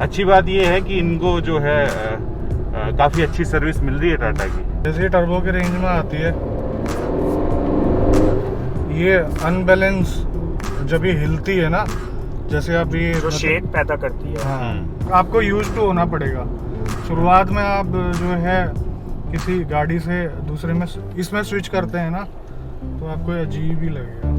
अच्छी बात ये है कि इनको जो है काफ़ी अच्छी सर्विस मिल रही है टाटा की। जैसे ये टर्बो के रेंज में आती है, ये अनबैलेंस जब ये हिलती है ना, जैसे आप ये जो शेक पैदा करती है। हाँ, आपको यूज टू होना पड़ेगा। शुरुआत में आप जो है किसी गाड़ी से दूसरे में इसमें स्विच करते हैं ना, तो आपको अजीब ही लगेगा।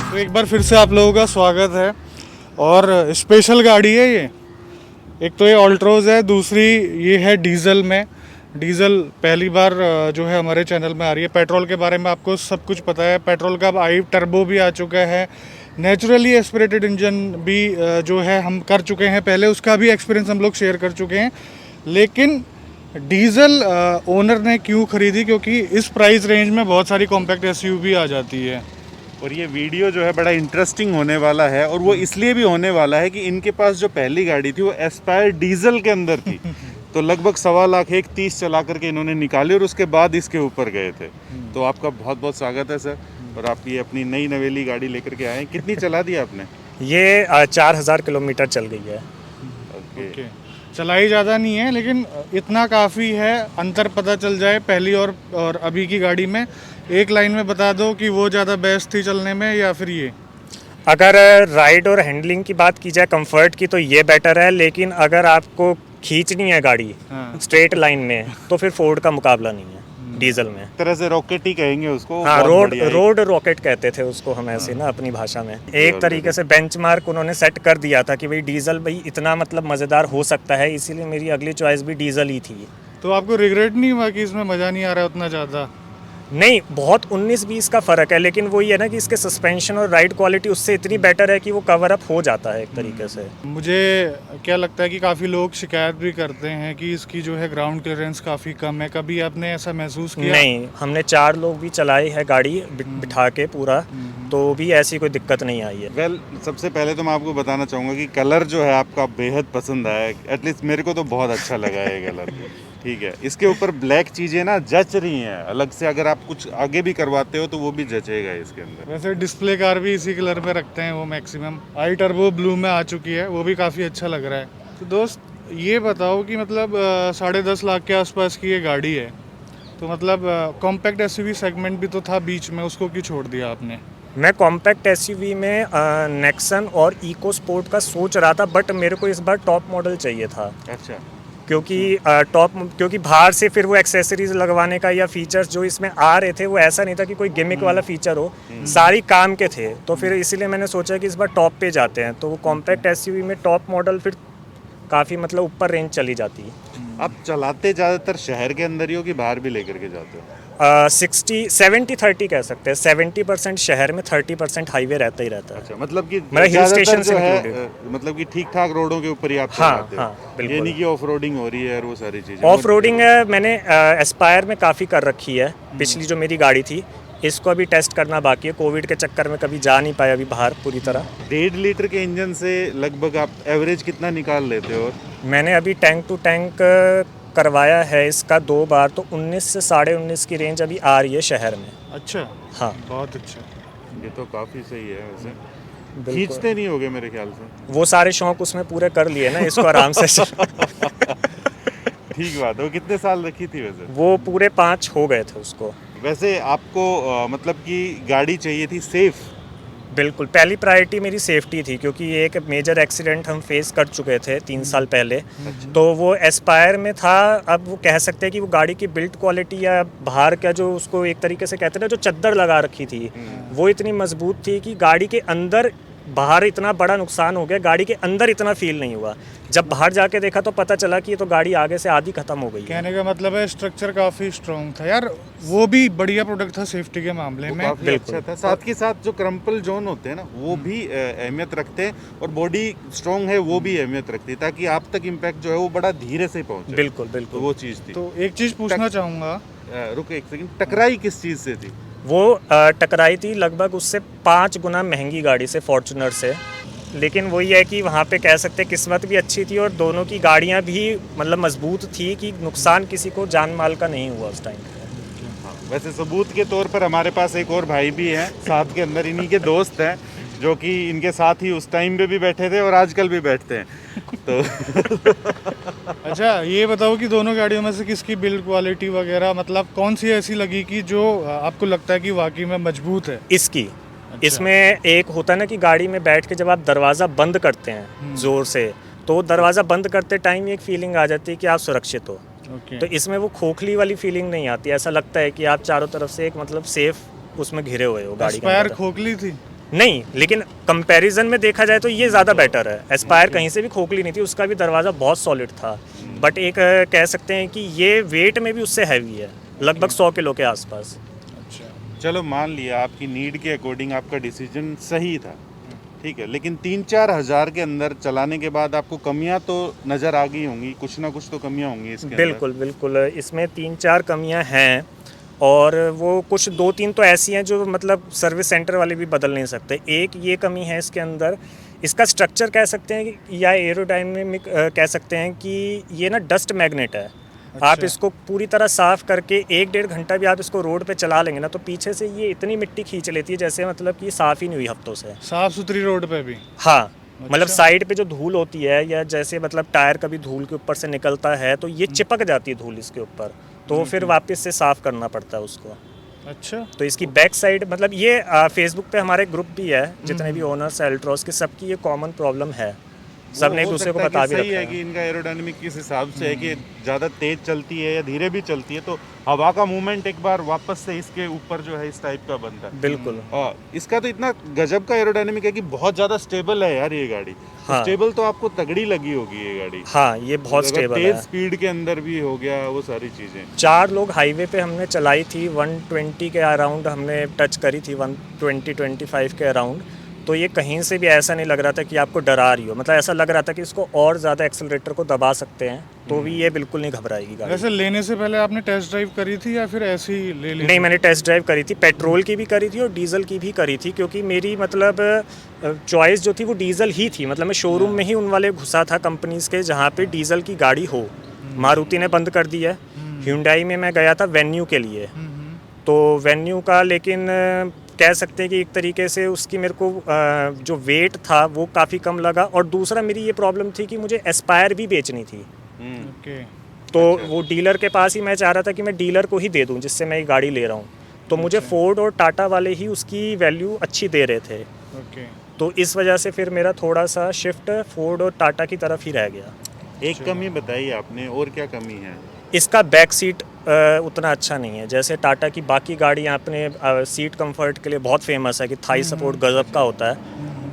तो एक बार फिर से आप लोगों का स्वागत है, और स्पेशल गाड़ी है ये। एक तो ये ऑल्ट्रोज है, दूसरी ये है डीजल में। डीजल पहली बार जो है हमारे चैनल में आ रही है। पेट्रोल के बारे में आपको सब कुछ पता है, पेट्रोल का अब आई टर्बो भी आ चुका है, नेचुरली एस्पिरेटेड इंजन भी जो है हम कर चुके हैं पहले, उसका भी एक्सपीरियंस हम लोग शेयर कर चुके हैं। लेकिन डीजल ओनर ने क्यों खरीदी? क्योंकि इस प्राइस रेंज में बहुत सारी कॉम्पैक्ट एसयूवी आ जाती है। और ये वीडियो जो है बड़ा इंटरेस्टिंग होने वाला है, और वो इसलिए भी होने वाला है कि इनके पास जो पहली गाड़ी थी वो एस्पायर डीजल के अंदर थी। तो लगभग 1.25 लाख 1.30 चला करके इन्होंने निकाली और उसके बाद इसके ऊपर गए थे। तो आपका बहुत बहुत स्वागत है सर, और आप ये अपनी नई नवेली गाड़ी लेकर के आए। कितनी चला दी आपने? ये 4000 किलोमीटर चल गई है। ओके। चलाई ज़्यादा नहीं है, लेकिन इतना काफ़ी है, अंतर पता चल जाए पहली और अभी की गाड़ी में। एक लाइन में बता दो कि वो ज़्यादा बेस्ट थी चलने में या फिर ये? अगर राइड और हैंडलिंग की बात की जाए कंफर्ट की, तो ये बेटर है। लेकिन अगर आपको खींचनी है गाड़ी स्ट्रेट लाइन में, तो फिर फोर्ड का मुकाबला नहीं है डीजल में। तरह से रॉकेट ही कहेंगे उसको। हाँ, रोड रॉकेट कहते थे उसको हम ऐसे ना अपनी भाषा में। एक तरीके से बेंचमार्क उन्होंने सेट कर दिया था कि भाई डीजल भाई इतना मतलब मज़ेदार हो सकता है, इसीलिए मेरी अगली चॉइस भी डीजल ही थी। तो आपको रिग्रेट नहीं हुआ कि इसमें मज़ा नहीं आ रहा है उतना ज़्यादा? नहीं, बहुत 19-20 का फ़र्क है, लेकिन वही है ना कि इसके सस्पेंशन और राइड क्वालिटी उससे इतनी बेटर है कि वो कवर अप हो जाता है एक तरीके से। मुझे क्या लगता है कि काफ़ी लोग शिकायत भी करते हैं कि इसकी जो है ग्राउंड क्लियरेंस काफ़ी कम है। कभी आपने ऐसा महसूस किया? नहीं, हमने 4 लोग भी चलाई है गाड़ी बिठा के पूरा, तो भी ऐसी कोई दिक्कत नहीं आई है। वेल, सबसे पहले तो मैं आपको बताना चाहूँगा कि कलर जो है आपका बेहद पसंद आया। एटलीस्ट मेरे को तो बहुत अच्छा लगा है ये कलर। ठीक है, इसके ऊपर ब्लैक चीज़ें ना जच रही हैं अलग से। अगर आप कुछ आगे भी करवाते हो तो वो भी जचेगा इसके अंदर। वैसे डिस्प्ले कार भी इसी कलर में रखते हैं वो मैक्सिमम। आई टर्बो ब्लू में आ चुकी है, वो भी काफ़ी अच्छा लग रहा है। तो दोस्त ये बताओ कि मतलब 10.5 लाख के आसपास की ये गाड़ी है, तो मतलब कॉम्पैक्ट एसयूवी सेगमेंट भी तो था बीच में, उसको क्यों छोड़ दिया आपने? मैं कॉम्पैक्ट एसयूवी में नेक्सन और इको स्पोर्ट का सोच रहा था, बट मेरे को इस बार टॉप मॉडल चाहिए था। अच्छा। क्योंकि बाहर से फिर वो एक्सेसरीज लगवाने का या फीचर्स जो इसमें आ रहे थे वो ऐसा नहीं था कि कोई गिमिक वाला फीचर हो, सारी काम के थे। तो फिर इसीलिए मैंने सोचा कि इस बार टॉप पे जाते हैं, तो वो कॉम्पैक्ट एसयूवी में टॉप मॉडल फिर काफ़ी मतलब ऊपर रेंज चली जाती है। आप चलाते ज़्यादातर शहर के अंदर ही हो कि बाहर भी लेकर के जाते हो? 70-30 कह सकते हैं। 70% शहर में, 30% हाईवे रहता ही रहता है। अच्छा, मतलब कि हिल स्टेशन से मतलब कि ठीक ठाक रोडों के ऊपर ही आप हाँ, चलाते हो। हाँ, बिल्कुल। ये नहीं कि ऑफ रोडिंग हो रही है और वो सारी चीज़ें। ऑफ रोडिंग मैंने एस्पायर में काफ़ी कर रखी है। पिछली जो मेरी गाड़ी थी, इसको अभी टेस्ट करना बाकी है। कोविड के चक्कर में कभी जा नहीं पाया अभी बाहर पूरी तरह। 1.5 लीटर के इंजन से लगभग आप एवरेज कितना निकाल लेते हो? मैंने अभी टैंक टू टैंक करवाया है इसका 2 बार, तो 19 से 19.5 की रेंज अभी आ रही है शहर में। अच्छा, हाँ, बहुत अच्छा। ये तो काफ़ी सही है वैसे। बिल्कुल। खींचते नहीं होगे मेरे ख्याल से। वो सारे शौक उसमें पूरे कर लिए ना, इसको आराम से ठीक बात है। वो कितने साल रखी थी वैसे? वो पूरे 5 हो गए थे उसको। वैसे आपको मतलब कि गाड़ी चाहिए थी सेफ? बिल्कुल, पहली प्रायोरिटी मेरी सेफ्टी थी, क्योंकि एक मेजर एक्सीडेंट हम फेस कर चुके थे 3 साल पहले। तो वो एस्पायर में था। अब वो कह सकते हैं कि वो गाड़ी की बिल्ड क्वालिटी या बाहर का जो उसको एक तरीके से कहते हैं ना, जो चद्दर लगा रखी थी, वो इतनी मजबूत थी कि गाड़ी के अंदर बाहर इतना बड़ा नुकसान हो गया, गाड़ी के अंदर इतना फील नहीं हुआ। जब बाहर जाके देखा तो पता चला कि ये तो गाड़ी आगे से आधी खत्म हो गई है। कहने का मतलब है स्ट्रक्चर काफ़ी स्ट्रॉन्ग था यार, वो भी बढ़िया प्रोडक्ट था सेफ्टी के मामले में। काफी अच्छा था। साथ के साथ जो क्रम्पल जोन होते हैं ना, वो भी अहमियत रखते हैं, और बॉडी स्ट्रॉन्ग है वो भी अहमियत रखती है, ताकि आप तक इम्पैक्ट जो है वो बड़ा धीरे से पहुंचे। बिल्कुल तो बिल्कुल। वो चीज़ थी। तो एक चीज़ पूछना चाहूँगा, रुक एक सेकंड, टकराई किस चीज़ से थी? वो टकराई थी लगभग उससे 5 गुना महंगी गाड़ी से, फॉर्च्यूनर से। लेकिन वही है कि वहाँ पे कह सकते हैं किस्मत भी अच्छी थी और दोनों की गाड़ियाँ भी मतलब मजबूत थी कि नुकसान किसी को जान माल का नहीं हुआ उस टाइम पे। वैसे सबूत के तौर पर हमारे पास एक और भाई भी हैं साथ के अंदर, इन्हीं के दोस्त हैं जो कि इनके साथ ही उस टाइम पे भी बैठे थे और आजकल भी बैठते हैं। तो अच्छा ये बताओ कि दोनों गाड़ियों में से किसकी बिल्ड क्वालिटी वगैरह मतलब कौन सी ऐसी लगी कि जो आपको लगता है कि वाकई में मजबूत है? इसकी इसमें एक होता है ना कि गाड़ी में बैठ के जब आप दरवाज़ा बंद करते हैं ज़ोर से, तो दरवाज़ा बंद करते टाइम एक फीलिंग आ जाती है कि आप सुरक्षित हो। ओके। तो इसमें वो खोखली वाली फीलिंग नहीं आती, ऐसा लगता है कि आप चारों तरफ से एक मतलब सेफ उसमें घिरे हुए हो गाड़ी के एस्पायर अंदर। खोखली थी? नहीं, लेकिन कंपैरिजन में देखा जाए तो ये ज़्यादा बेटर है। एस्पायर कहीं से भी खोखली नहीं थी, उसका भी दरवाज़ा बहुत सॉलिड था। बट एक कह सकते हैं कि ये वेट में भी उससे हैवी है, लगभग 100 किलो के आसपास। अच्छा। चलो मान लिया आपकी नीड के अकॉर्डिंग आपका डिसीजन सही था, ठीक है, लेकिन 3-4 हज़ार के अंदर चलाने के बाद आपको कमियां तो नज़र आ गई होंगी, कुछ ना कुछ तो कमियां होंगी इसके अंदर। बिल्कुल बिल्कुल, इसमें 3-4 कमियां हैं और वो कुछ 2-3 तो ऐसी हैं जो मतलब सर्विस सेंटर वाले भी बदल नहीं सकते। एक ये कमी है इसके अंदर, इसका स्ट्रक्चर कह सकते हैं या एरोडायनेमिक कह सकते हैं कि ये ना डस्ट मैग्नेट है। आप इसको पूरी तरह साफ करके 1-1.5 घंटा भी आप इसको रोड पे चला लेंगे ना तो पीछे से ये इतनी मिट्टी खींच लेती है जैसे मतलब कि साफ ही नहीं हुई हफ्तों से। साफ सुथरी रोड पे भी? हाँ, मतलब साइड पे जो धूल होती है या जैसे मतलब टायर कभी धूल के ऊपर से निकलता है तो ये चिपक जाती है धूल इसके ऊपर, तो फिर वापस से साफ करना पड़ता है उसको। अच्छा। तो इसकी बैक साइड मतलब ये फेसबुक पे हमारे ग्रुप भी है जितने भी ओनर्स हैं अल्ट्रॉस के, सबकी ये कॉमन प्रॉब्लम है, सब ने एक दूसरे को बता भी सही रखा है कि इनका एरोडायनेमिक किस हिसाब से है कि ज़्यादा तेज चलती है या धीरे भी चलती है तो हवा का मूवमेंट एक बार वापस से इसके ऊपर जो है इस टाइप का बनता है। बिल्कुल। और इसका तो इतना गजब का एरोडायनेमिक है कि बहुत ज़्यादा स्टेबल है यार ये गाड़ी। हाँ। स्टेबल तो आपको तगड़ी लगी होगी ये गाड़ी। हाँ, ये बहुत अगर स्टेबल तेज है। स्पीड के अंदर भी हो गया वो सारी चीज़ें। 4 लोग हाईवे पे हमने चलाई थी, 120 के अराउंड हमने टच करी थी, 120-125 के अराउंड। तो ये कहीं से भी ऐसा नहीं लग रहा था कि आपको डरा रही हो, मतलब ऐसा लग रहा था कि इसको और ज़्यादा एक्सेलरेटर को दबा सकते हैं तो भी ये बिल्कुल नहीं घबराएगी गाड़ी। वैसे लेने से पहले आपने टेस्ट ड्राइव करी थी या फिर ऐसे ही ले ली? नहीं, मैंने टेस्ट ड्राइव करी थी, पेट्रोल की भी करी थी और डीजल की भी करी थी, क्योंकि मेरी मतलब चॉइस जो थी वो डीजल ही थी। मतलब मैं शोरूम में ही उन वाले घुसा था कंपनीज के जहाँ पे डीजल की गाड़ी हो। मारुति ने बंद कर दी है। hyundai में मैं गया था वेन्यू के लिए, तो वेन्यू का लेकिन कह सकते हैं कि एक तरीके से उसकी मेरे को जो वेट था वो काफ़ी कम लगा और दूसरा मेरी ये प्रॉब्लम थी कि मुझे एस्पायर भी बेचनी थी। ओके। तो वो डीलर के पास ही मैं चाह रहा था कि मैं डीलर को ही दे दूं जिससे मैं ये गाड़ी ले रहा हूँ, तो मुझे फोर्ड और टाटा वाले ही उसकी वैल्यू अच्छी दे रहे थे। ओके। तो इस वजह से फिर मेरा थोड़ा सा शिफ्ट फोर्ड और टाटा की तरफ ही रह गया। एक कमी बताई आपने, और क्या कमी है? इसका बैक सीट उतना अच्छा नहीं है। जैसे टाटा की बाकी गाड़ियाँ अपने सीट कंफर्ट के लिए बहुत फेमस है कि थाई सपोर्ट गजब का होता है,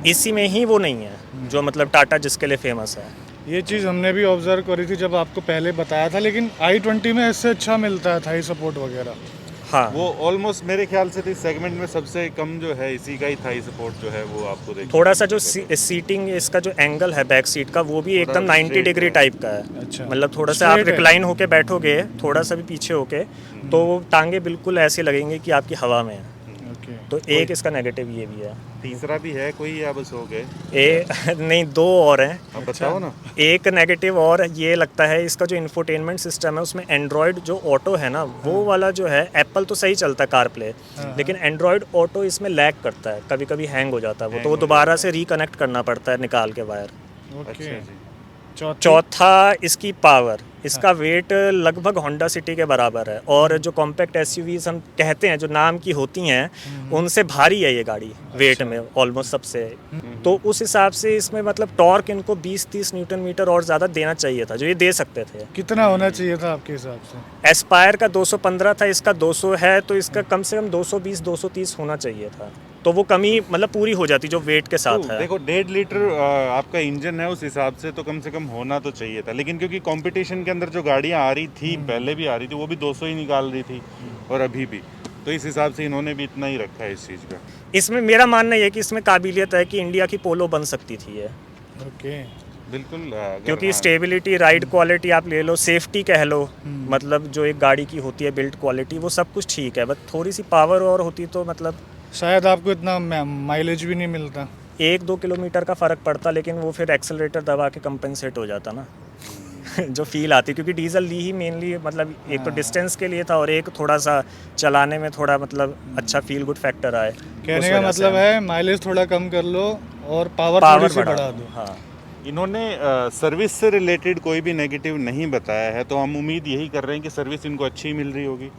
इसी में ही वो नहीं है जो मतलब टाटा जिसके लिए फेमस है। ये चीज़ हमने भी ऑब्जर्व करी थी जब आपको पहले बताया था, लेकिन i20 में इससे अच्छा मिलता है थाई सपोर्ट वगैरह। हाँ, वो ऑलमोस्ट मेरे ख्याल से इस सेगमेंट में सबसे कम जो है इसी का ही थाई सपोर्ट जो है वो आपको देखने थोड़ा को सा जो मिलेगा। सीटिंग इसका जो एंगल है बैक सीट का वो भी एकदम 90 straight डिग्री है। टाइप का है। अच्छा। मतलब थोड़ा सा आप Straight है। रिक्लाइन होके बैठोगे, थोड़ा सा भी पीछे होके, तो वो टांगे बिल्कुल ऐसे लगेंगे कि आपकी हवा में है। ओके। तो एक इसका नेगेटिव ये भी है। तीसरा भी है कोई या बस हो गए? नहीं, 2 और हैं। अब बताओ ना। एक नेगेटिव और ये लगता है, इसका जो इंफोटेनमेंट सिस्टम है उसमें एंड्रॉयड जो ऑटो है ना वो वाला जो है, एप्पल तो सही चलता है कार प्ले, लेकिन एंड्रॉयड ऑटो इसमें लैग करता है, कभी कभी हैंग हो जाता है वो, तो वो दोबारा से रिकनेक्ट करना पड़ता है निकाल के वायर। अच्छा ओके। जी। चौथा इसकी पावर, इसका वेट लगभग होंडा सिटी के बराबर है और जो कॉम्पैक्ट एसयूवीज हम कहते हैं जो नाम की होती हैं उनसे भारी है ये गाड़ी वेट में ऑलमोस्ट सबसे। तो उस हिसाब से इसमें मतलब टॉर्क इनको 20-30 न्यूटन मीटर और ज़्यादा देना चाहिए था जो ये दे सकते थे। कितना होना चाहिए था आपके हिसाब से? एस्पायर का 215 था, इसका 200 है, तो इसका कम से कम 220-230 होना चाहिए था, तो वो कमी मतलब पूरी हो जाती जो वेट के साथ तो है। देखो 1.5 लीटर आपका इंजन है, उस हिसाब से तो कम से कम होना तो चाहिए था, लेकिन क्योंकि कंपटीशन के अंदर जो गाड़ियां आ रही थी पहले भी आ रही थी वो भी 200 ही निकाल रही थी और अभी भी, तो इस हिसाब से इन्होंने भी इतना ही रखा है इस चीज़ का। इसमें मेरा मानना ये है कि इसमें काबिलियत है कि इंडिया की पोलो बन सकती थी ये, ओके। बिल्कुल क्योंकि स्टेबिलिटी, राइड क्वालिटी आप ले लो, सेफ्टी कह लो, मतलब जो एक गाड़ी की होती है बिल्ड क्वालिटी वो सब कुछ ठीक है, बस थोड़ी सी पावर और होती तो मतलब शायद आपको इतना माइलेज भी नहीं मिलता। 1-2 किलोमीटर का फ़र्क पड़ता, लेकिन वो फिर एक्सेलरेटर दबा के कंपनसेट हो जाता ना। जो फील आती, क्योंकि डीजल ली ही मेनली मतलब एक तो डिस्टेंस के लिए था और एक थोड़ा सा चलाने में थोड़ा मतलब अच्छा फील गुड फैक्टर आए। कहने का मतलब है माइलेज थोड़ा कम कर लो और पावर थोड़ी सी बढ़ा दो। हाँ, इन्होंने सर्विस से रिलेटेड कोई भी नेगेटिव नहीं बताया है, तो हम उम्मीद यही कर रहे हैं कि सर्विस इनको अच्छी मिल रही होगी।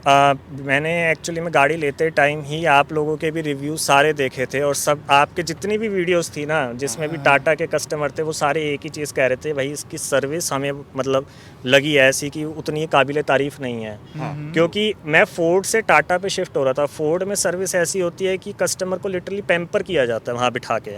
मैंने एक्चुअली में गाड़ी लेते टाइम ही आप लोगों के भी रिव्यू सारे देखे थे, और सब आपके जितनी भी वीडियोस थी ना जिसमें भी टाटा के कस्टमर थे वो सारे एक ही चीज़ कह रहे थे, भाई इसकी सर्विस हमें मतलब लगी ऐसी कि उतनी काबिल तारीफ़ नहीं है। क्योंकि मैं फोर्ड से टाटा पे शिफ्ट हो रहा था, फोर्ड में सर्विस ऐसी होती है कि कस्टमर को लिटरली पैम्पर किया जाता है वहाँ बिठा के।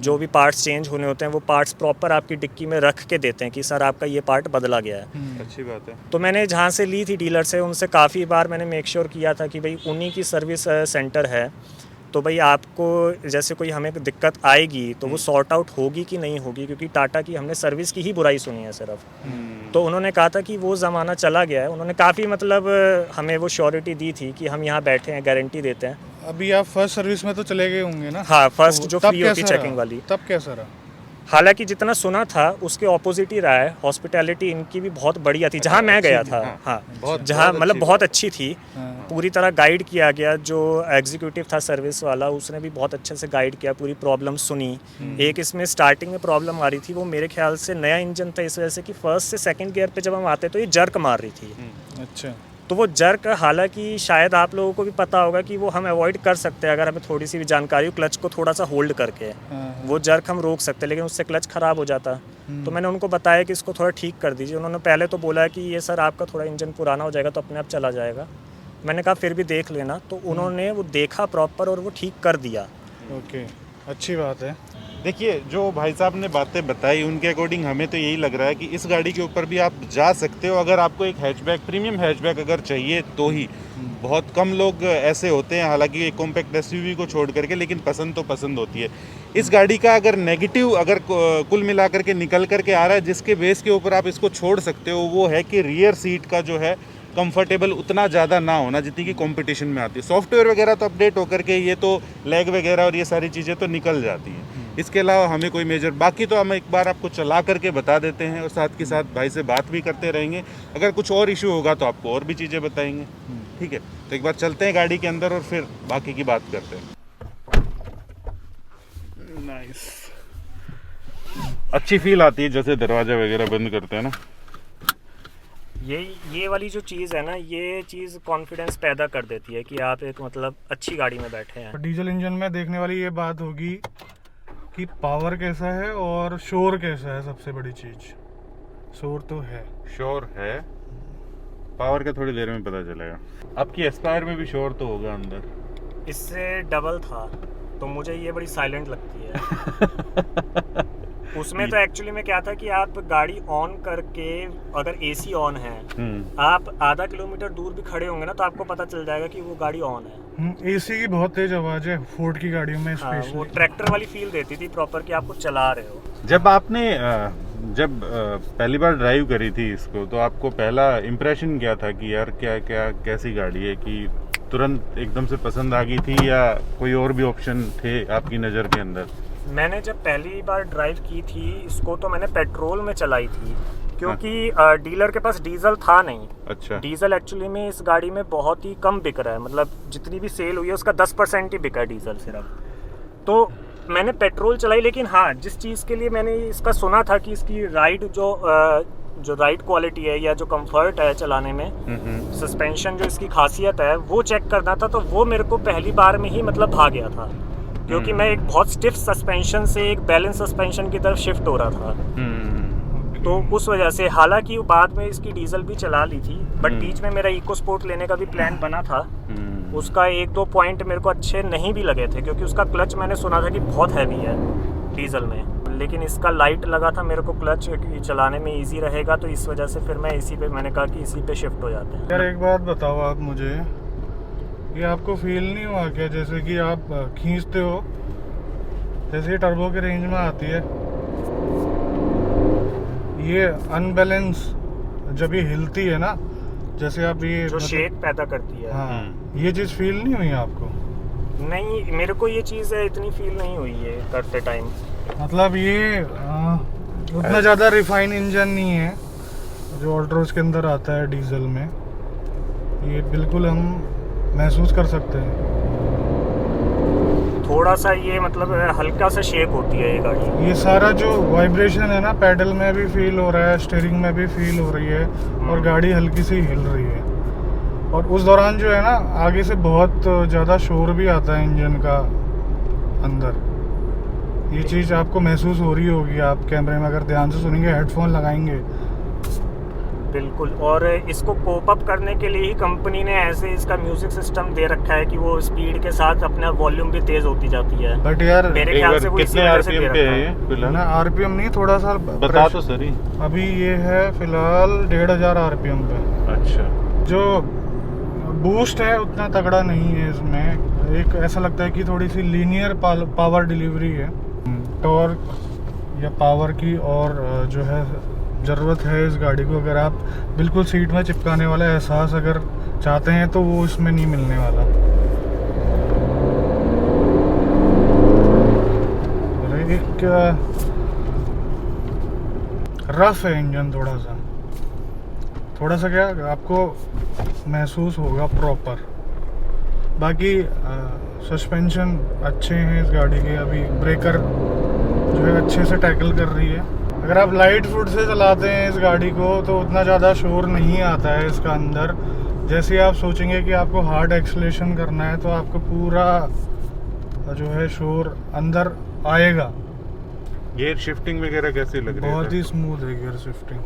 जो भी पार्ट्स चेंज होने होते हैं वो पार्ट्स प्रॉपर आपकी डिक्की में रख के देते हैं कि सर आपका ये पार्ट बदला गया है। अच्छी बात है। तो मैंने जहाँ से ली थी डीलर से, उनसे काफ़ी बार मैंने मेक श्योर किया था कि भाई उन्हीं की सर्विस सेंटर है, तो भाई आपको जैसे कोई हमें दिक्कत आएगी तो वो सॉर्ट आउट होगी कि नहीं होगी, क्योंकि टाटा की हमने सर्विस की ही बुराई सुनी है सिर्फ। तो उन्होंने कहा था कि वो ज़माना चला गया है। उन्होंने काफ़ी मतलब हमें वो श्योरिटी दी थी कि हम यहाँ बैठे हैं, गारंटी देते हैं। अभी आप फर्स्ट सर्विस में तो चले गए होंगे ना? हाँ, फर्स्ट तो जो तब फ्री होती कैसा चेकिंग रहा? वाली। तब कैसा रहा? हालांकि जितना सुना था उसके ऑपोजिट ही रहा है। हॉस्पिटैलिटी इनकी भी बहुत बढ़िया थी जहाँ मैं गया था। हाँ, जहाँ मतलब बहुत अच्छी थी। पूरी तरह गाइड किया गया। जो एग्जीक्यूटिव था सर्विस वाला उसने भी बहुत अच्छे से गाइड किया, पूरी प्रॉब्लम सुनी। एक इसमें स्टार्टिंग में प्रॉब्लम आ रही थी, वो मेरे ख्याल से नया इंजन था, इस वजह से कि फर्स्ट से सेकंड गियर पे जब हम आते तो ये जर्क मार रही थी। अच्छा। तो वो जर्क हालांकि शायद आप लोगों को भी पता होगा कि वो हम अवॉइड कर सकते हैं अगर हमें थोड़ी सी भी जानकारी हो, क्लच को थोड़ा सा होल्ड करके वो जर्क हम रोक सकते हैं, लेकिन उससे क्लच ख़राब हो जाता। तो मैंने उनको बताया कि इसको थोड़ा ठीक कर दीजिए। उन्होंने पहले तो बोला कि ये सर आपका थोड़ा इंजन पुराना हो जाएगा तो अपने आप चला जाएगा। मैंने कहा फिर भी देख लेना, तो उन्होंने वो देखा प्रॉपर और वो ठीक कर दिया। ओके, अच्छी बात है। देखिए, जो भाई साहब ने बातें बताई उनके अकॉर्डिंग हमें तो यही लग रहा है कि इस गाड़ी के ऊपर भी आप जा सकते हो अगर आपको एक हैचबैक, प्रीमियम हैचबैक अगर चाहिए तो ही। बहुत कम लोग ऐसे होते हैं, हालांकि एक कॉम्पैक्ट एसयूवी को छोड़ करके, लेकिन पसंद तो पसंद होती है। इस गाड़ी का अगर नेगेटिव अगर कुल मिला करके निकल करके आ रहा है जिसके बेस के ऊपर आप इसको छोड़ सकते हो, वो है कि रियर सीट का जो है कंफर्टेबल उतना ज़्यादा ना होना जितनी कि कंपटीशन में आती है। सॉफ्टवेयर वगैरह तो अपडेट होकर के ये तो लैग वगैरह और ये सारी चीज़ें तो निकल जाती हैं। इसके अलावा हमें कोई मेजर, बाकी तो हम एक बार आपको चला करके बता देते हैं और साथ के साथ भाई से बात भी करते रहेंगे। अगर कुछ और इशू होगा तो आपको और भी चीज़ें बताएंगे। ठीक है, तो एक बार चलते हैं गाड़ी के अंदर और फिर बाकी की बात करते हैं। नाइस, अच्छी फील आती है जैसे दरवाजा वगैरह बंद करते हैं ना। ये वाली जो चीज़ है ना, ये चीज़ कॉन्फिडेंस पैदा कर देती है कि आप एक मतलब अच्छी गाड़ी में बैठे हैं। डीजल इंजन में देखने वाली ये बात होगी कि पावर कैसा है और शोर कैसा है। सबसे बड़ी चीज शोर तो है, शोर है, पावर का थोड़ी देर में पता चलेगा। आपकी एस्पायर में भी शोर तो होगा अंदर, इससे डबल था तो मुझे ये बड़ी साइलेंट लगती है। उसमें तो एक्चुअली में क्या था कि आप गाड़ी ऑन करके अगर एसी ऑन है, आप आधा किलोमीटर दूर भी खड़े होंगे ना तो आपको पता चल जाएगा कि वो गाड़ी ऑन है। एसी की बहुत तेज आवाज है फोर्ड की गाड़ियों में स्पेशली। वो ट्रैक्टर वाली फील देती थी प्रॉपर कि आपको चला रहे हो। जब आपने पहली बार ड्राइव करी थी इसको, तो आपको पहला इम्प्रेशन क्या था कि यार क्या कैसी गाड़ी है, कि तुरंत एकदम से पसंद आ गई थी या कोई और भी ऑप्शन थे आपकी नज़र के अंदर? मैंने जब पहली बार ड्राइव की थी इसको तो मैंने पेट्रोल में चलाई थी, क्योंकि डीलर के पास डीजल था नहीं। अच्छा। डीजल एक्चुअली में इस गाड़ी में बहुत ही कम बिक रहा है, मतलब जितनी भी सेल हुई है उसका 10% ही बिका है डीजल सिर्फ। तो मैंने पेट्रोल चलाई, लेकिन हाँ, जिस चीज़ के लिए मैंने इसका सुना था कि इसकी राइड जो राइड क्वालिटी है या जो कंफर्ट है चलाने में, सस्पेंशन जो इसकी खासियत है वो चेक करना था, तो वो मेरे को पहली बार में ही मतलब भा गया था। क्योंकि मैं एक बहुत स्टिफ सस्पेंशन से एक बैलेंस सस्पेंशन की तरफ शिफ्ट हो रहा था। तो उस वजह से, हालांकि बाद में इसकी डीजल भी चला ली थी, बट बीच में मेरा इको स्पोर्ट लेने का भी प्लान बना था। उसका 1-2 पॉइंट मेरे को अच्छे नहीं भी लगे थे, क्योंकि उसका क्लच मैंने सुना था कि बहुत हैवी है डीजल में, लेकिन इसका लाइट लगा था मेरे को, क्लच चलाने में इजी रहेगा, तो इस वजह से फिर मैं इसी पे, मैंने कहा कि इसी पे शिफ्ट हो जाते हैं। यार एक बात बताओ आप मुझे, ये आपको फील नहीं हुआ क्या जैसे कि आप खींचते हो, जैसे ये टर्बो के रेंज में आती है, ये अनबैलेंस जब ये हिलती है ना, जैसे आप ये जो शेक पैदा करती है। हाँ, ये चीज़ फील नहीं हुई आपको? नहीं, मेरे को ये चीज़ इतनी फील नहीं हुई है करते टाइम। मतलब ये उतना ज़्यादा रिफाइन इंजन नहीं है जो ऑल्ट्रोज के अंदर आता है डीजल में, ये बिल्कुल हम महसूस कर सकते हैं। थोड़ा सा ये मतलब हल्का सा शेक होती है ये गाड़ी। ये सारा जो वाइब्रेशन है ना, पैडल में भी फील हो रहा है, स्टीयरिंग में भी फील हो रही है, और गाड़ी हल्की सी हिल रही है। और उस दौरान जो है ना, आगे से बहुत ज़्यादा शोर भी आता है इंजन का अंदर। ये चीज़ आपको महसूस हो रही होगी, आप कैमरे में अगर ध्यान से सुनेंगे, हेडफोन लगाएंगे। बिल्कुल। और इसको कोप अप करने के लिए ही कंपनी ने ऐसे इसका म्यूजिक सिस्टम दे रखा है कि वो स्पीड के साथ अपना वॉल्यूम भी तेज होती जाती है। बट यार मेरे ख्याल से वो इसी कितने वजह से दे आरपीएम रखा पे है है। ये फिलहाल? ना आरपीएम नहीं, थोड़ा सा बता तो सही। अभी ये है फिलहाल 1500 आरपीएम पे। अच्छा। जो बूस्ट है उतना तगड़ा नहीं है इसमें, एक ऐसा लगता है कि थोड़ी सी लीनियर पावर डिलीवरी है। टॉर्क या पावर की और जो है ज़रूरत है इस गाड़ी को, अगर आप बिल्कुल सीट में चिपकाने वाला एहसास अगर चाहते हैं तो वो इसमें नहीं मिलने वाला। और एक रफ है इंजन, थोड़ा सा क्या आपको महसूस होगा प्रॉपर। बाकी सस्पेंशन अच्छे हैं इस गाड़ी के, अभी ब्रेकर जो है अच्छे से टैकल कर रही है। अगर आप लाइट फुट से चलाते हैं इस गाड़ी को तो उतना ज़्यादा शोर नहीं आता है इसका अंदर। जैसे आप सोचेंगे कि आपको हार्ड एक्सेलेरेशन करना है तो आपको पूरा जो है शोर अंदर आएगा। गियर शिफ्टिंग वगैरह कैसी लग रही है? बहुत ही स्मूथ है गियर शिफ्टिंग,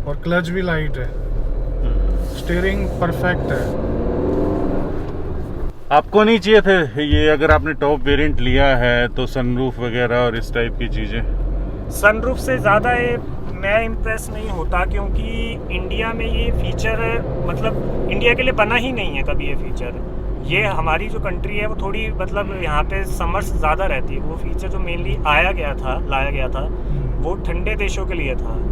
और क्लच भी लाइट है, स्टीयरिंग परफेक्ट है। आपको नहीं चाहिए थे ये, अगर आपने टॉप वेरिएंट लिया है तो सनरूफ वगैरह और इस टाइप की चीज़ें? सनरूफ से ज़्यादा मैं इम्प्रेस नहीं होता, क्योंकि इंडिया में ये फीचर मतलब इंडिया के लिए बना ही नहीं है कभी ये फीचर। ये हमारी जो कंट्री है वो थोड़ी मतलब यहाँ पे समर्स ज़्यादा रहती है। वो फीचर जो मेनली लाया गया था वो ठंडे देशों के लिए था।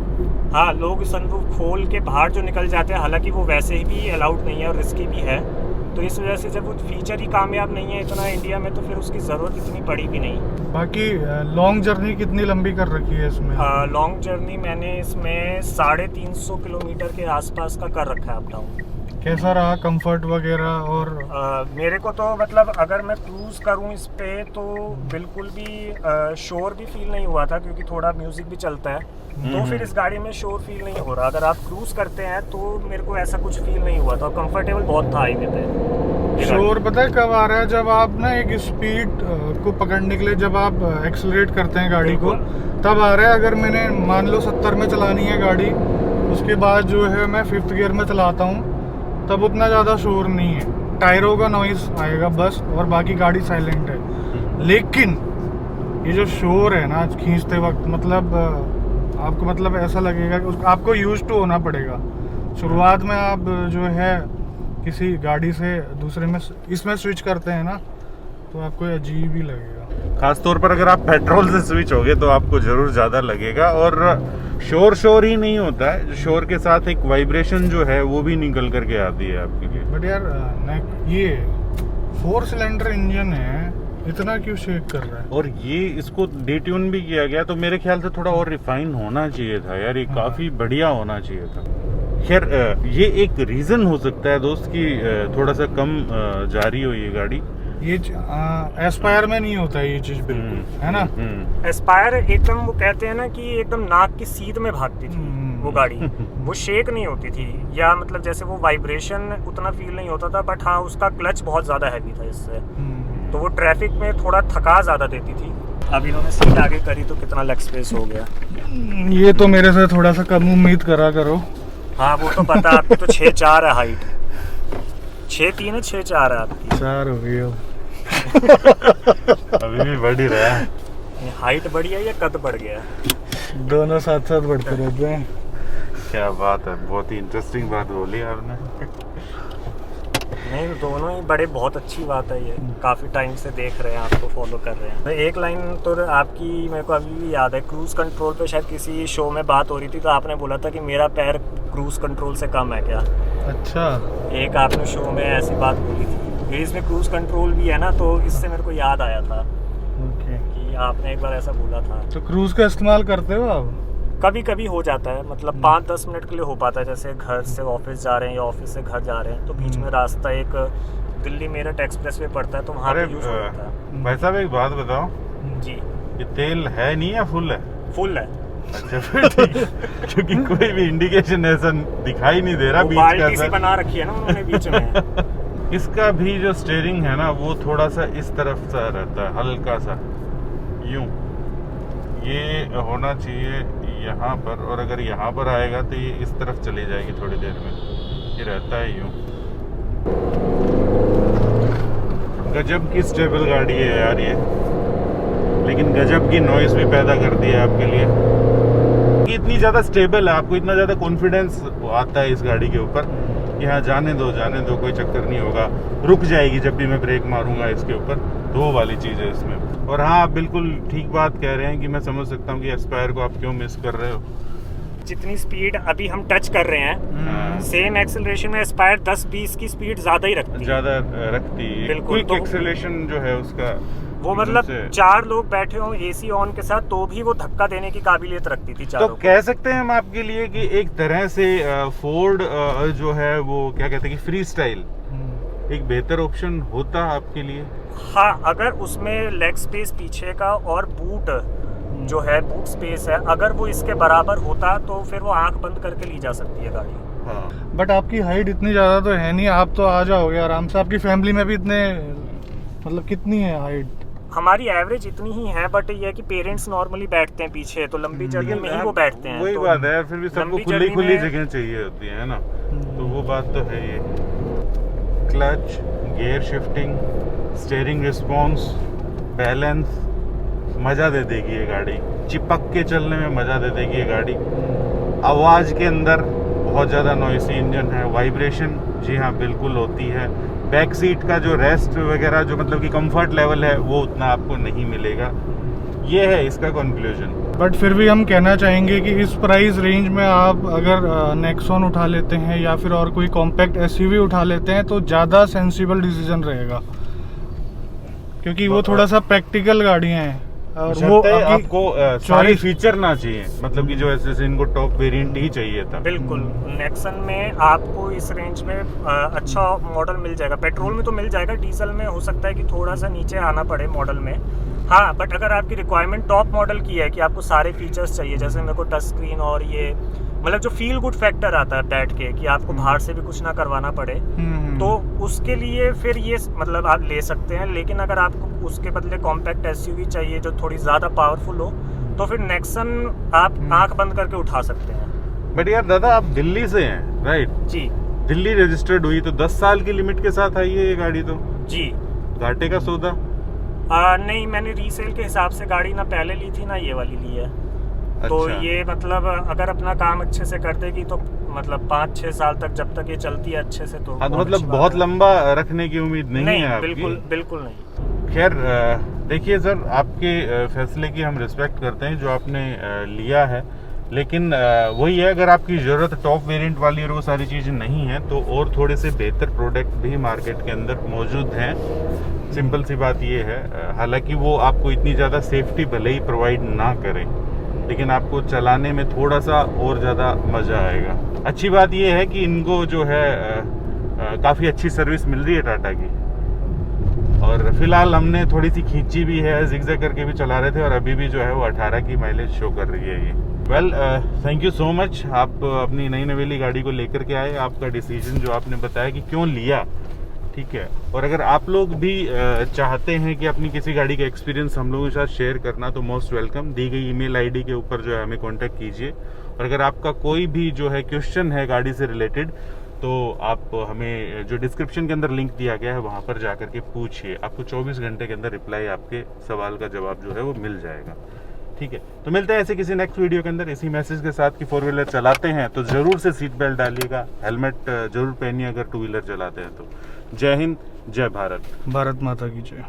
हाँ, लोग सनरूफ खोल के बाहर जो निकल जाते हैं, हालांकि वो वैसे ही भी अलाउड नहीं है और रिस्की भी है। तो इस वजह से जब वो फीचर ही कामयाब नहीं है इतना इंडिया में, तो फिर उसकी ज़रूरत इतनी पड़ी भी नहीं। बाकी लॉन्ग जर्नी कितनी लंबी कर रखी है इसमें? लॉन्ग जर्नी मैंने इसमें 350 किलोमीटर के आसपास का कर रखा है अप डाउन। कैसा रहा कंफर्ट वगैरह? और मेरे को तो मतलब अगर मैं क्रूज़ करूँ इस पे तो बिल्कुल भी शोर भी फील नहीं हुआ था, क्योंकि थोड़ा म्यूज़िक भी चलता है। तो फिर इस गाड़ी में शोर फील नहीं हो रहा। अगर आप क्रूज़ करते हैं तो मेरे को ऐसा कुछ फील नहीं हुआ था, कंफर्टेबल बहुत था हाईवे पे। शोर पता है कब आ रहा है? जब आप ना एक स्पीड को पकड़ने के लिए जब आप एक्सेलरेट करते हैं गाड़ी को, तब आ रहा है। अगर मैंने मान लो 70 में चलानी है गाड़ी, उसके बाद जो है मैं 5th गियर में चलाता हूँ, तब उतना ज़्यादा शोर नहीं है। टायरों का नॉइस आएगा बस, और बाकी गाड़ी साइलेंट है। लेकिन ये जो शोर है ना खींचते वक्त, मतलब आपको मतलब ऐसा लगेगा कि आपको यूज टू होना पड़ेगा। शुरुआत में आप जो है किसी गाड़ी से दूसरे में इसमें स्विच करते हैं ना, तो आपको अजीब ही लगेगा। खास तौर पर अगर आप पेट्रोल से स्विच होगे तो आपको ज़रूर ज़्यादा लगेगा। और शोर ही नहीं होता है, जो शोर के साथ एक वाइब्रेशन जो है वो भी निकल करके आती है आपके लिए। बट यार ये 4 सिलेंडर इंजन है, इतना क्यों शेक कर रहा है? और ये इसको डिट्यून भी किया गया, तो मेरे ख्याल से थोड़ा और रिफाइन होना चाहिए था यार, ये काफ़ी बढ़िया होना चाहिए था। खैर ये एक रीज़न हो सकता है दोस्त कि थोड़ा सा कम जा रही हो ये गाड़ी। ये एस्पायर में नहीं होता है ये चीज़ बिल्कुल, है ना? एस्पायर एकदम वो कहते हैं ना कि एकदम नाक की सीध में भागती थी वो गाड़ी। वो शेक नहीं होती थी, या मतलब जैसे वो वाइब्रेशन उतना फील नहीं होता था। बट हाँ, उसका क्लच बहुत ज़्यादा हैवी था इससे, तो वो ट्रैफिक में थोड़ा थका ज़्यादा देती थी। अब इन्होंने सीट आगे करी तो कितना लेग स्पेस हो गया। ये तो मेरे से थोड़ा सा कम उम्मीद करा करो। हाँ, वो तो पता, आपकी तो 6'4" है हाइट। 6'3" है, 6'4" है आपकी। 4 हो गई हो। अभी भी बढ़ ही रहा है। हाइट बढ़ी है या कद बढ़ गया? दोनों साथ साथ बढ़ते रहते हैं। क्या बात है, बहुत ही इंटरेस्टिंग बात बोली आपने। नहीं, दोनों ही बड़े, बहुत अच्छी बात है ये। काफ़ी टाइम से देख रहे हैं, आपको फॉलो कर रहे हैं। एक लाइन तो आपकी मेरे को अभी भी याद है, क्रूज़ कंट्रोल पे शायद किसी शो में बात हो रही थी, तो आपने बोला था कि मेरा पैर क्रूज़ कंट्रोल से कम है क्या? अच्छा, एक आपने शो में ऐसी बात बोली थी। ये इसमें क्रूज कंट्रोल भी है ना, तो इससे मेरे को याद आया था ओके। कि आपने एक बार ऐसा बोला था। तो क्रूज का इस्तेमाल करते हो आप? कभी कभी हो जाता है, मतलब 5-10 मिनट के लिए हो पाता है, जैसे घर से ऑफिस जा रहे हैं या ऑफिस से घर जा रहे हैं, तो बीच में रास्ता एक दिल्ली मेरठ एक्सप्रेस वे पड़ता है, तो वहाँ पे यूज हो जाता है। भाई साहब एक बात बताओ, जी ये तेल है नहीं या फुल है? फुल है। अच्छा फिर ठीक है। क्योंकि कोई भी इंडिकेशन ऐसा दिखाई नहीं दे रहा वो बीच का बाल्टी सी ऐसा। बना रखी है ना उन्होंने बीच में। इसका भी जो स्टीयरिंग है ना वो थोड़ा सा इस तरफ सा रहता है, हल्का सा यूं। ये होना चाहिए यहाँ पर, और अगर यहाँ पर आएगा तो ये इस तरफ चली जाएगी थोड़ी देर में। ये रहता है यूं। गजब की स्टेबल गाड़ी है यार ये, लेकिन गजब की नॉइस भी पैदा करती है आपके लिए। ये इतनी ज़्यादा स्टेबल है, आपको इतना ज़्यादा कॉन्फिडेंस आता है इस गाड़ी के ऊपर कि हाँ जाने दो कोई चक्कर नहीं होगा, रुक जाएगी जब भी मैं ब्रेक मारूंगा इसके ऊपर। तो वो वाली चीज़ है इसमें। और हाँ, आप बिल्कुल ठीक बात कह रहे हैं कि मैं समझ सकता हूँ कि एस्पायर को आप क्यों मिस कर रहे हो। जितनी स्पीड अभी हम टच कर रहे हैं, सेम एक्सेलरेशन में एस्पायर 10-20 की स्पीड ज़्यादा ही रखती है। ज़्यादा रखती है। बिल्कुल, क्विक एक्सेलरेशन जो है उसका, वो मतलब 4 लोग बैठे हों एसी ऑन के साथ तो भी वो धक्का देने की काबिलियत रखती थी चारों तो को। कह सकते हैं हम आपके लिए कि एक तरह से फोर्ड जो है वो क्या कहते हैं कि फ्री स्टाइल एक बेहतर ऑप्शन होता आपके लिए। हाँ, अगर उसमें लेग स्पेस पीछे का और बूट जो है, बूट स्पेस है, अगर वो इसके बराबर होता तो फिर वो आंख बंद करके ली जा सकती है गाड़ी। हाँ। बट आपकी हाइट इतनी ज़्यादा तो है नहीं, आप तो आ जाओगे आराम से। आपकी फैमिली में भी इतने, मतलब कितनी है हाइट? हमारी एवरेज इतनी ही है, बट ये है कि पेरेंट्स नॉर्मली बैठते हैं पीछे, तो लंबी जर्नी में ही वो बैठते हैं। वही तो बात है, फिर भी सबको लंबी खुली जर्नी खुली में- जगह चाहिए होती है ना, तो वो बात तो है ये। Clutch, gear shifting, steering response, balance, मज़ा दे देगी ये गाड़ी। चिपक के चलने में मज़ा दे देगी ये गाड़ी। आवाज़ के अंदर बहुत ज़्यादा नॉइसी इंजन है। वाइब्रेशन, जी हाँ बिल्कुल होती है। बैक सीट का जो रेस्ट वगैरह, जो मतलब कि कंफर्ट लेवल है, वो उतना आपको नहीं मिलेगा। ये है इसका कंक्लूजन। बट फिर भी हम कहना चाहेंगे कि इस प्राइस रेंज में आप अगर नेक्सॉन उठा लेते हैं या फिर और कोई कॉम्पैक्ट एसयूवी उठा लेते हैं तो ज़्यादा सेंसिबल डिसीजन रहेगा, क्योंकि वो थोड़ा सा प्रैक्टिकल गाड़ियाँ हैं और वो आपको सारे फीचर ना चाहिए, मतलब कि जो ऐसे इनको टॉप वेरिएंट ही चाहिए था। बिल्कुल, नेक्सन में आपको इस रेंज में अच्छा मॉडल मिल जाएगा। पेट्रोल में तो मिल जाएगा, डीजल में हो सकता है कि थोड़ा सा नीचे आना पड़े मॉडल में। हाँ, बट अगर आपकी रिक्वायरमेंट टॉप मॉडल की है कि आपको सारे फीचर्स चाहिए, जैसे मेरे को टच स्क्रीन और ये मतलब जो फील गुड फैक्टर आता है बैठ के, कि आपको बाहर से भी कुछ ना करवाना पड़े, तो उसके लिए फिर ये मतलब आप ले सकते हैं। लेकिन अगर आपको उसके बदले कॉम्पैक्ट एसयूवी चाहिए जो थोड़ी ज़्यादा पावरफुल हो, तो फिर नेक्सन आप आंख बंद करके उठा सकते हैं। बट यार दादा, आप दिल्ली से हैं, राइट? जी दिल्ली रजिस्टर्ड हुई तो 10 साल की लिमिट के साथ आई है ये गाड़ी, तो जी। घाटे का सौदा? नहीं, मैंने रीसेल के हिसाब से गाड़ी ना पहले ली थी ना ये वाली ली है। तो अच्छा। ये मतलब अगर अपना काम अच्छे से कर देगी तो मतलब 5-6 साल तक, जब तक ये चलती है अच्छे से, तो हाँ, तो बहुत मतलब अच्छी बात बहुत है। लंबा रखने की उम्मीद नहीं है आपकी? बिल्कुल बिल्कुल नहीं। खैर देखिए सर, आपके फैसले की हम रिस्पेक्ट करते हैं जो आपने लिया है, लेकिन वही है, अगर आपकी ज़रूरत टॉप वेरिएंट वाली और वो सारी चीज़ें नहीं हैं तो और थोड़े से बेहतर प्रोडक्ट भी मार्केट के अंदर मौजूद हैं। सिंपल सी बात ये है। हालांकि वो आपको इतनी ज़्यादा सेफ्टी भले ही प्रोवाइड ना करें, लेकिन आपको चलाने में थोड़ा सा और ज़्यादा मज़ा आएगा। अच्छी बात ये है कि इनको जो है काफ़ी अच्छी सर्विस मिल रही है टाटा की, और फिलहाल हमने थोड़ी सी खींची भी है, जिगजैग करके भी चला रहे थे, और अभी भी जो है वो 18 की माइलेज शो कर रही है ये। Well, thank you so much, आप अपनी नई नवेली गाड़ी को लेकर के आए। आपका डिसीजन जो आपने बताया कि क्यों लिया, ठीक है। और अगर आप लोग भी चाहते हैं कि अपनी किसी गाड़ी का एक्सपीरियंस हम लोगों के साथ शेयर करना, तो मोस्ट वेलकम। दी गई ईमेल आईडी के ऊपर जो है हमें कांटेक्ट कीजिए। और अगर आपका कोई भी जो है क्वेश्चन है गाड़ी से रिलेटेड, तो आप हमें जो डिस्क्रिप्शन के अंदर लिंक दिया गया है वहाँ पर जा करके पूछिए। आपको 24 घंटे के अंदर रिप्लाई, आपके सवाल का जवाब जो है वो मिल जाएगा, ठीक है। तो मिलते हैं ऐसे किसी नेक्स्ट वीडियो के अंदर इसी मैसेज के साथ कि 4 व्हीलर चलाते हैं तो ज़रूर से सीट बेल्ट डालिएगा, हेलमेट ज़रूर पहनिए अगर 2 व्हीलर चलाते हैं तो। जय हिंद, जय भारत। भारत माता की जय।